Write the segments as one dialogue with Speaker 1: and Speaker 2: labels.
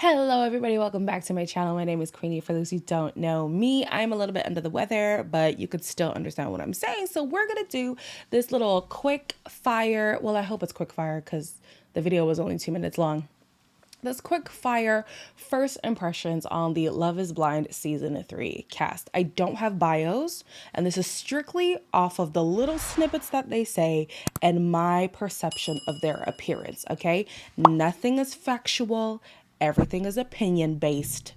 Speaker 1: Hello everybody, welcome back to my channel. My name is Queenie. For those who don't know me, I'm a little bit under the weather, but you could still understand what I'm saying. So we're gonna do this little quick fire. Well, I hope it's quick fire because the video was only 2 minutes long. This quick fire first impressions on the Love is Blind season 3 cast. I don't have bios, and this is strictly off of the little snippets that they say and my perception of their appearance, okay? Nothing is factual, everything is opinion based.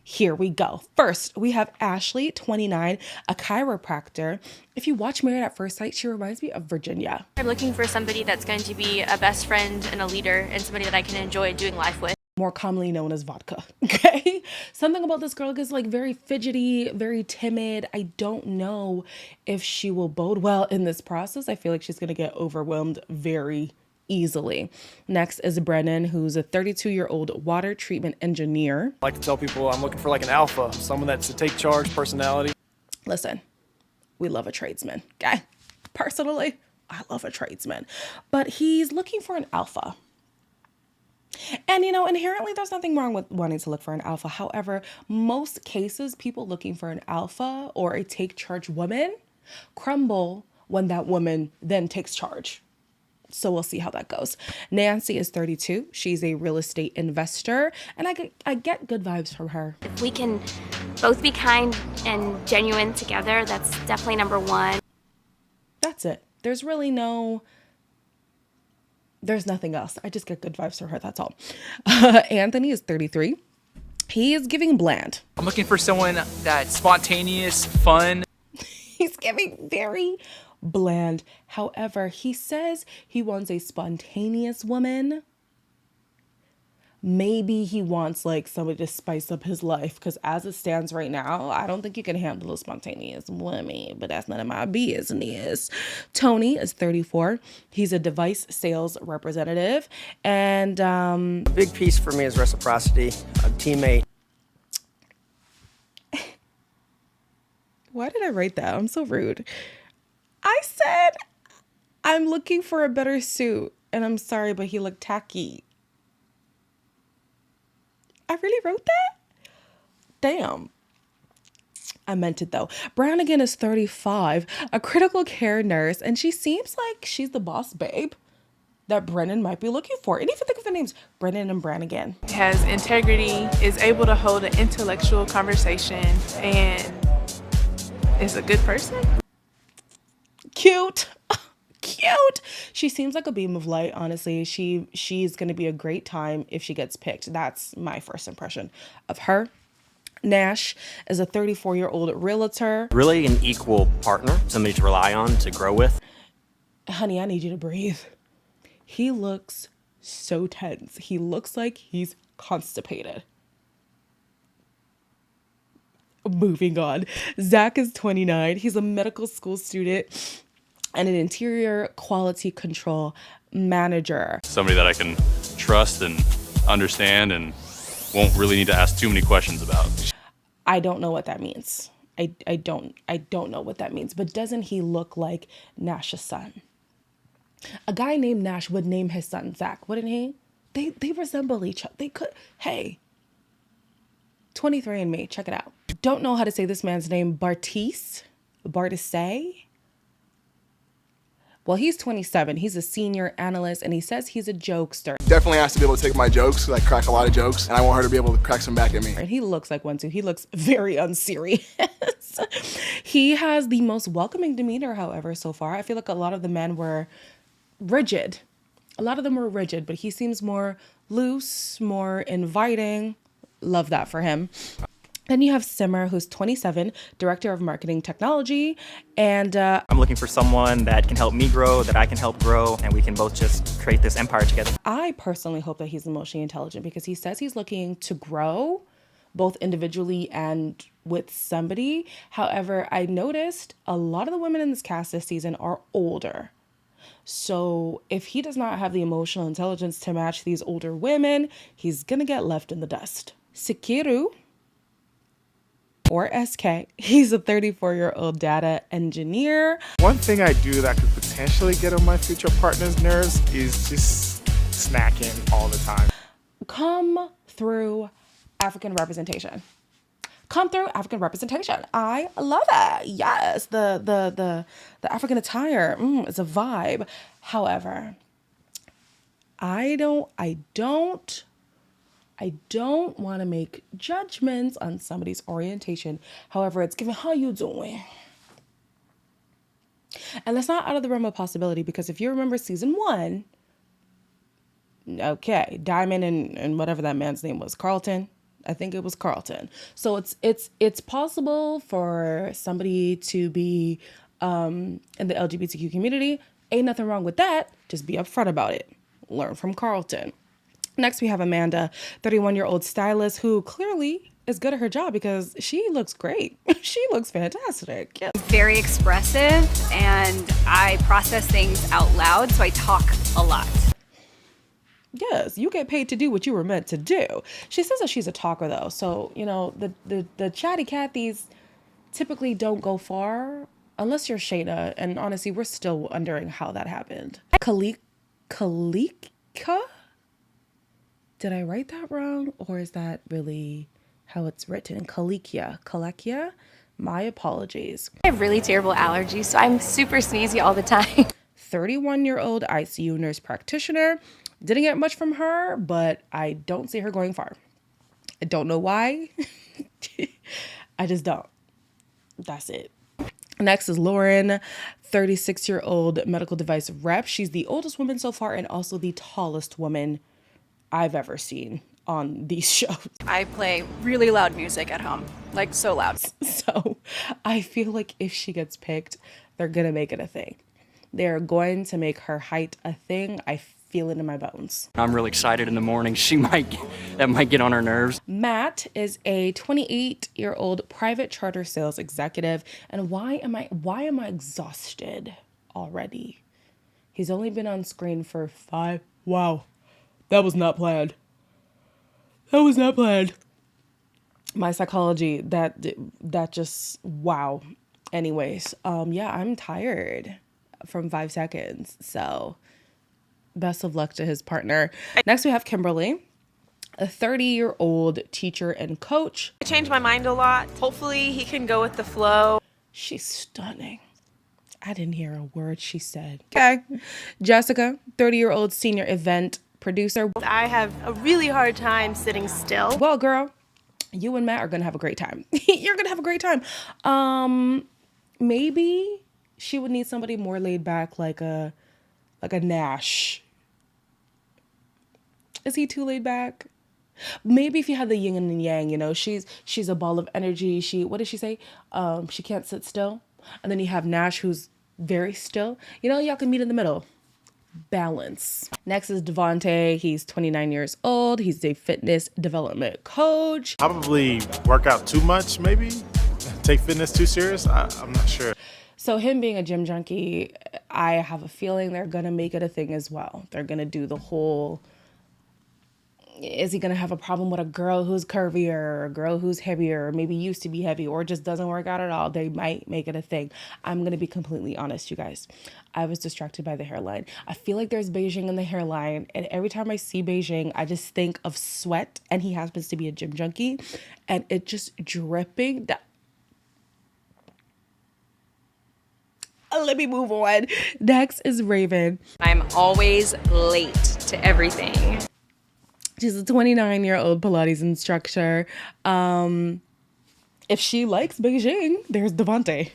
Speaker 1: Here we go. First, we have Ashley, 29, a chiropractor. If you watch Married at First Sight, she reminds me of Virginia.
Speaker 2: I'm looking for somebody that's going to be a best friend and a leader and somebody that I can enjoy doing life with.
Speaker 1: More commonly known as vodka, okay? Something about this girl is like very fidgety, very timid. I don't know if she will bode well in this process. I feel like she's gonna get overwhelmed very easily. Next is Brennan, who's a 32-year-old water treatment engineer.
Speaker 3: I like to tell people I'm looking for like an alpha, someone that's a take charge personality.
Speaker 1: Listen, we love a tradesman, okay? Personally, I love a tradesman, but he's looking for an alpha. And, you know, inherently, there's nothing wrong with wanting to look for an alpha. However, most cases, people looking for an alpha or a take charge woman crumble when that woman then takes charge. So we'll see how that goes. Nancy is 32. She's a real estate investor, and I get good vibes from her.
Speaker 2: If we can both be kind and genuine together, that's definitely number one.
Speaker 1: That's it. There's nothing else. I just get good vibes from her. That's all. Anthony is 33. He is giving bland.
Speaker 4: I'm looking for someone that's spontaneous, fun.
Speaker 1: He's giving very bland. However, he says he wants a spontaneous woman. Maybe he wants like somebody to spice up his life, because as it stands right now, I don't think you can handle a spontaneous woman, but that's none of my business. Tony is 34. He's a device sales representative, and
Speaker 5: A big piece for me is reciprocity, a teammate.
Speaker 1: why did I write that? I'm so rude. I said I'm looking for a better suit, and I'm sorry, but he looked tacky. I really wrote that? Damn. I meant it though. Brannigan is 35, a critical care nurse, and she seems like she's the boss babe that Brennan might be looking for. And even think of the names, Brennan and Brannigan.
Speaker 6: Has integrity, is able to hold an intellectual conversation, and is a good person.
Speaker 1: Cute. Cute. She seems like a beam of light, honestly. She's going to be a great time if she gets picked. That's my first impression of her. Nash is a 34-year-old realtor.
Speaker 7: Really an equal partner, somebody to rely on, to grow with.
Speaker 1: Honey, I need you to breathe. He looks so tense. He looks like he's constipated. Moving on. Zach is 29. He's a medical school student and an interior quality control manager.
Speaker 8: Somebody that I can trust and understand and won't really need to ask too many questions about.
Speaker 1: I don't know what that means. I don't know what that means, but doesn't he look like Nash's son? A guy named Nash would name his son Zach, wouldn't he? They resemble each other. They could. Hey, 23andMe, check it out. Don't know how to say this man's name. Bartise? Well, he's 27. He's a senior analyst, and he says he's a jokester.
Speaker 3: Definitely has to be able to take my jokes, like crack a lot of jokes, and I want her to be able to crack some back at me.
Speaker 1: And he looks like one too. He looks very unserious. He has the most welcoming demeanor, however, so far. I feel like a lot of the men were rigid. A lot of them were rigid, but he seems more loose, more inviting. Love that for him. Then you have Simmer, who's 27, director of marketing technology, and
Speaker 7: I'm looking for someone that can help me grow, that I can help grow, and we can both just create this empire together.
Speaker 1: I personally hope that he's emotionally intelligent, because he says he's looking to grow both individually and with somebody. However, I noticed a lot of the women in this cast this season are older. So if he does not have the emotional intelligence to match these older women, he's gonna get left in the dust. Sikiru, or SK, he's a 34-year-old data engineer.
Speaker 3: One thing I do that could potentially get on my future partner's nerves is just snacking all the time.
Speaker 1: Come through African representation. Come through African representation. I love it. Yes, the African attire is a vibe. However, I don't want to make judgments on somebody's orientation. However, it's given how you doing. And that's not out of the realm of possibility, because if you remember season 1, okay, Diamond and whatever that man's name was, Carlton. I think it was Carlton. So it's possible for somebody to be in the LGBTQ community. Ain't nothing wrong with that. Just be upfront about it. Learn from Carlton. Next, we have Amanda, 31-year-old stylist who clearly is good at her job because she looks great. She looks fantastic. Yeah.
Speaker 9: Very expressive, and I process things out loud, so I talk a lot.
Speaker 1: Yes, you get paid to do what you were meant to do. She says that she's a talker, though. So, you know, the chatty Cathys typically don't go far unless you're Shayna. And honestly, we're still wondering how that happened. Kalika? Did I write that wrong? Or is that really how it's written? Kalekia? My apologies.
Speaker 2: I have really terrible allergies, so I'm super sneezy all the time.
Speaker 1: 31-year-old ICU nurse practitioner. Didn't get much from her, but I don't see her going far. I don't know why. I just don't. That's it. Next is Lauren, 36-year-old medical device rep. She's the oldest woman so far and also the tallest woman I've ever seen on these shows.
Speaker 9: I play really loud music at home, like so loud.
Speaker 1: So I feel like if she gets picked, they're going to make it a thing. They're going to make her height a thing. I feel it in my bones.
Speaker 5: I'm really excited in the morning. That might get on her nerves.
Speaker 1: Matt is a 28-year-old private charter sales executive. And why am I exhausted already? He's only been on screen for 5. Wow. That was not planned. My psychology, that just, wow. Anyways, yeah, I'm tired from 5 seconds. So best of luck to his partner. Next, we have Kimberly, a 30-year-old teacher and coach.
Speaker 6: I changed my mind a lot. Hopefully he can go with the flow.
Speaker 1: She's stunning. I didn't hear a word she said. Okay. Jessica, 30-year-old senior event producer.
Speaker 6: I have a really hard time sitting still.
Speaker 1: Well, girl, you and Matt are going to have a great time. You're going to have a great time. Maybe she would need somebody more laid back, like a Nash. Is he too laid back? Maybe if you had the yin and the yang, you know, she's a ball of energy. What did she say? She can't sit still. And then you have Nash, who's very still. You know, y'all can meet in the middle. Balance. Next is Devonte. He's 29 years old. He's a fitness development coach.
Speaker 10: Probably work out too much, maybe. Take fitness too serious. I'm not sure.
Speaker 1: So him being a gym junkie, I have a feeling they're going to make it a thing as well. They're going to do the whole, is he going to have a problem with a girl who's curvier, or a girl who's heavier, or maybe used to be heavy, or just doesn't work out at all? They might make it a thing. I'm going to be completely honest, you guys. I was distracted by the hairline. I feel like there's Beijing in the hairline, and every time I see Beijing, I just think of sweat, and he happens to be a gym junkie, and it just dripping down. Let me move on. Next is Raven.
Speaker 9: I'm always late to everything.
Speaker 1: She's a 29-year-old Pilates instructor. If she likes Beijing, there's Devonte.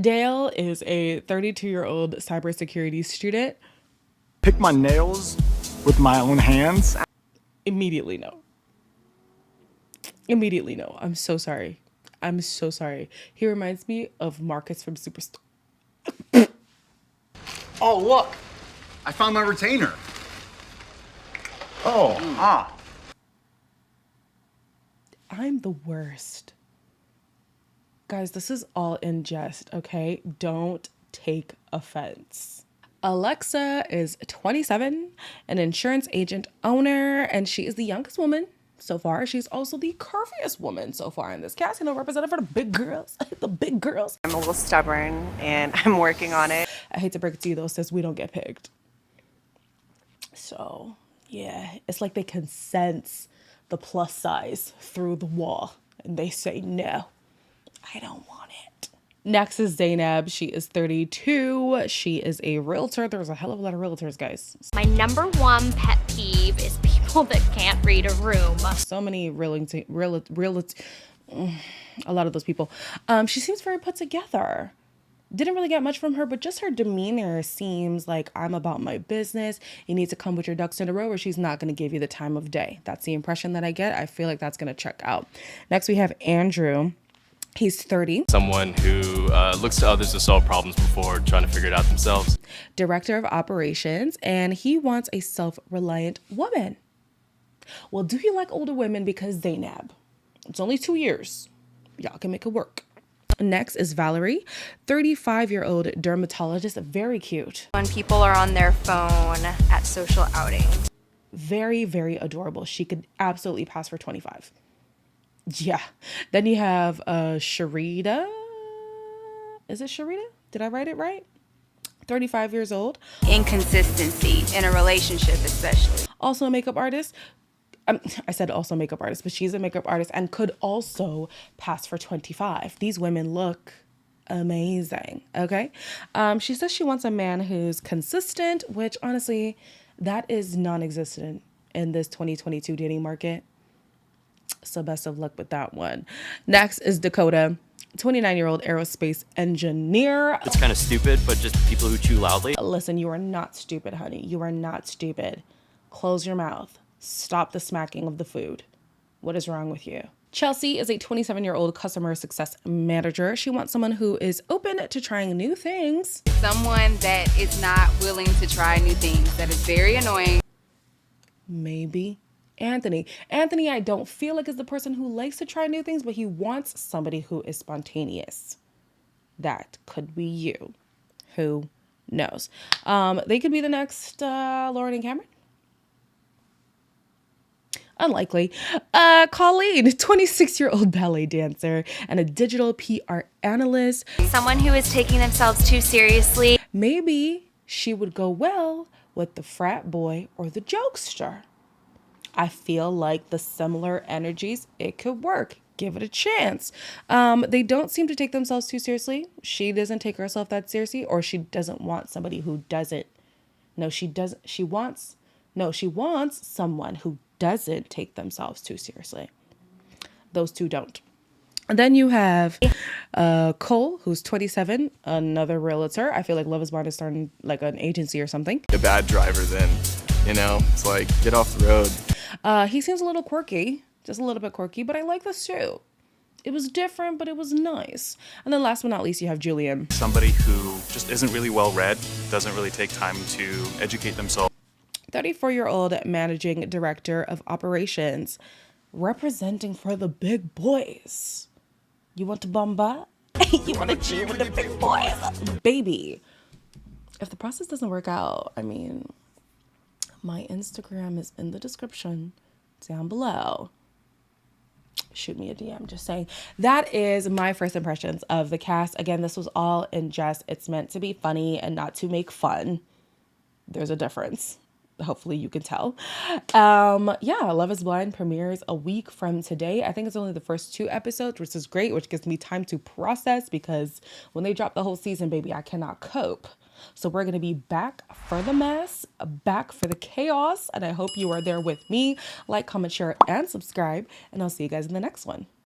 Speaker 1: Dale is a 32-year-old cybersecurity student.
Speaker 11: Pick my nails with my own hands.
Speaker 1: Immediately no. I'm so sorry. He reminds me of Marcus from Superstore.
Speaker 11: Oh, look. I found my retainer.
Speaker 1: I'm the worst. Guys, this is all in jest, okay? Don't take offense. Alexa is 27, an insurance agent owner, and she is the youngest woman so far. She's also the curviest woman so far in this cast, represented for the big girls. The big girls.
Speaker 6: I'm a little stubborn and I'm working on it.
Speaker 1: I hate to break it to you though, sis, we don't get picked. So yeah, it's like they can sense the plus size through the wall and they say, no, I don't want it. Next is Zainab. She is 32. She is a realtor. There's a hell of a lot of realtors, guys.
Speaker 2: My number one pet peeve is people that can't read a room.
Speaker 1: So many a lot of those people. She seems very put together. Didn't really get much from her, but just her demeanor seems like, I'm about my business. You need to come with your ducks in a row or she's not going to give you the time of day. That's the impression that I get. I feel like that's going to check out. Next, we have Andrew. He's 30.
Speaker 8: Someone who looks to others to solve problems before trying to figure it out themselves.
Speaker 1: Director of operations, and he wants a self-reliant woman. Well, do you like older women? Because Zainab, it's only 2 years. Y'all can make it work. Next is Valerie, 35-year-old dermatologist, very cute.
Speaker 9: When people are on their phone at social outings.
Speaker 1: Very, very adorable. She could absolutely pass for 25. Yeah. Then you have Sharita. Is it Sharita? Did I write it right? 35 years old.
Speaker 9: Inconsistency in a relationship, especially.
Speaker 1: Also a makeup artist. I said also makeup artist, but she's a makeup artist and could also pass for 25. These women look amazing. Okay. She says she wants a man who's consistent, which honestly, that is non-existent in this 2022 dating market. So best of luck with that one. Next is Dakota, 29-year-old aerospace engineer.
Speaker 7: It's kind of stupid, but just people who chew loudly.
Speaker 1: Listen, you are not stupid, honey. You are not stupid. Close your mouth. Stop the smacking of the food. What is wrong with you? Chelsea is a 27-year-old customer success manager. She wants someone who is open to trying new things.
Speaker 9: Someone that is not willing to try new things. That is very annoying.
Speaker 1: Maybe Anthony. Anthony, I don't feel like is the person who likes to try new things, but he wants somebody who is spontaneous. That could be you. Who knows? They could be the next Lauren and Cameron. Unlikely. Colleen, 26-year-old ballet dancer and a digital PR analyst.
Speaker 2: Someone who is taking themselves too seriously.
Speaker 1: Maybe she would go well with the frat boy or the jokester. I feel like the similar energies, it could work. Give it a chance. They don't seem to take themselves too seriously. She doesn't take herself that seriously, or she doesn't want somebody who doesn't. No, she doesn't. She wants someone who doesn't take themselves too seriously. Those two don't. And then you have Cole, who's 27, another realtor. I feel like Love is Blind is starting like an agency or something.
Speaker 3: A bad driver then, it's like, get off the road.
Speaker 1: He seems a little quirky, just a little bit quirky, but I like this too. It was different, but it was nice. And then last but not least, you have Julian.
Speaker 10: Somebody who just isn't really well read, doesn't really take time to educate themselves.
Speaker 1: 34-year-old managing director of operations, representing for the big boys. You want to bomba? You want to cheer with the big boys? Baby, if the process doesn't work out, my Instagram is in the description down below. Shoot me a DM, just saying. That is my first impressions of the cast. Again, this was all in jest. It's meant to be funny and not to make fun. There's a difference. Hopefully you can tell. Love is Blind premieres a week from today. I think it's only the first 2 episodes, which is great, which gives me time to process, because when they drop the whole season, baby, I cannot cope. So we're going to be back for the mess, back for the chaos, and I hope you are there with me. Like, comment, share, and subscribe, and I'll see you guys in the next one.